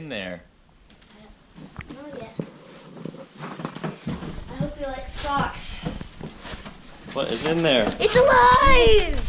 in there? I don't know yet. I hope you like socks. What is in there? It's alive!